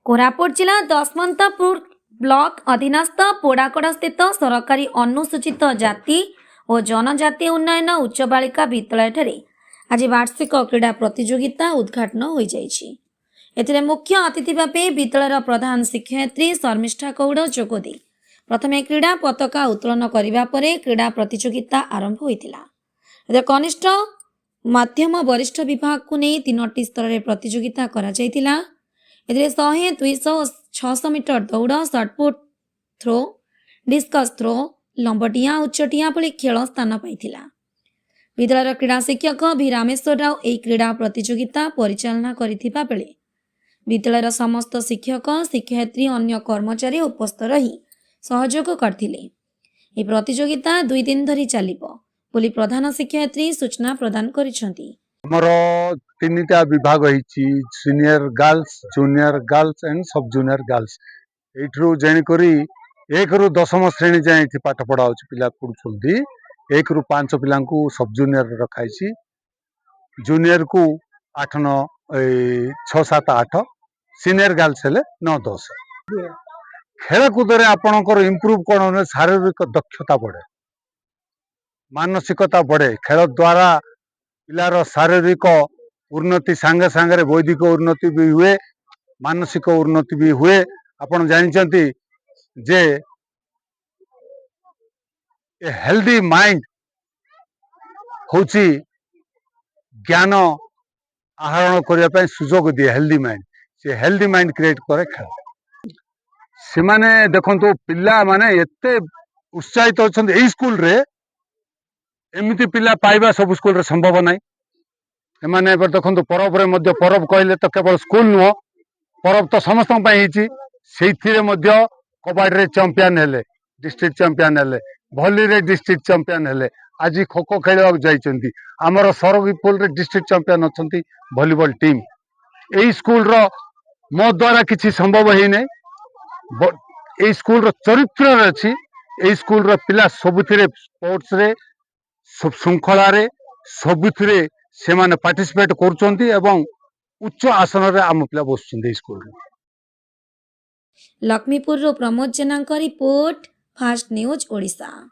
कोरापुट जिला दशमंतपुर ब्लॉक अधीनस्थ पोड़ाकड़ स्थित सरकारी अनुसूचित जाति और जनजाति उन्नयन उच्च बालिका विद्यालय आज वार्षिक क्रीड़ा प्रतियोगिता उद्घाटन हो जाइए। मुख्य अतिथि भावे विद्यालय प्रधान शिक्षयित्री शर्मिष्ठा कौड़ जोगदे प्रथमे क्रीड़ा पताका उत्तोलन करने पर क्रीड़ा प्रतियोगिता आरंभ होता। कनिष्ठ मध्यम वरिष्ठ विभाग को नहीं 3टी स्तर में प्रतियोगिता करा जायतिला। 100, 200 और 600 मीटर दौड़, शॉटपुट थ्रो, डिस्कस थ्रो, लंबडिया उच्चटिया भली खेल स्थान पाइथिला। विद्यालय क्रीड़ा शिक्षक भी रामेश्वर राव यह क्रीड़ा प्रतियोगिता परिचालना करिथिबा बेले विद्यालय समस्त शिक्षक शिक्षयित्री अन्य कर्मचारी उपस्थित रही सहयोग करथिले। यह प्रतियोगिता 2 दिन धरी चलिबो बोली प्रधान शिक्षयित्री सूचना प्रदान करिसेंती। हमर 3टा विभाग होइछि, senior girls, junior girls and sub junior girls. एठरू जेणी करी 1 रु 10म श्रेणी जाए एठी पाठ पढ़ा होछि। पिला पढुछंती 1 रु 5 पिलांकू सब जूनियर रखाइछि, जूनियर को 8 9 6 7 8, सीनियर गर्ल्स हेले 9 10। खेलकूद रे आपणकर इम्प्रूव कोन शारीरिक दक्षता बढ़े, मानसिकता बढ़े। खेल द्वारा पिलार शारीरिक उन्नति सांगे सांगे बौद्धिक उन्नति भी हुए, मानसिक उन्नति भी हुए। आपण जानिचंती जे ए हेल्दी माइंड होची ज्ञान आहरण करने पे सुजोग दिए। हेल्दी माइंड से हेल्दी माइंड क्रिएट करे खेल। से माने देखंतु पिला माने एते उत्साहित होछन एई स्कूल रे, एमिति पिला पाइबा सब स्कूल रे संभव नाही। एमाने देखो परब रे मध्य परब कहले तो केवल स्कूल नुह, परब तो समस्त से कबाड़ी रे चैंपियन हेले, डिस्ट्रिक्ट चैंपियन हेले, भली रे डिस्ट्रिक्ट चैंपियन हेले। आज खो खो खेलवा जाइछंती, हमर सरवीपुर रे डिस्ट्रिक्ट चैंपियन अछंती वॉलीबॉल टीम। एई स्कूल रो मो द्वारा किछि संभव ही नै। एई स्कूल रो चरित्र रे अछि। एई स्कूल रो पिला सबुथिरे स्पोर्ट्स रे सब श्रृंखला रे सबुथिरे से माने पार्टिसिपेट करूछंती एवं उच्च आसन रे आम पिला बसुछंती स्कूल रे। लक्ष्मीपुर रो प्रमोद जेना रिपोर्ट, फास्ट न्यूज ओडिशा।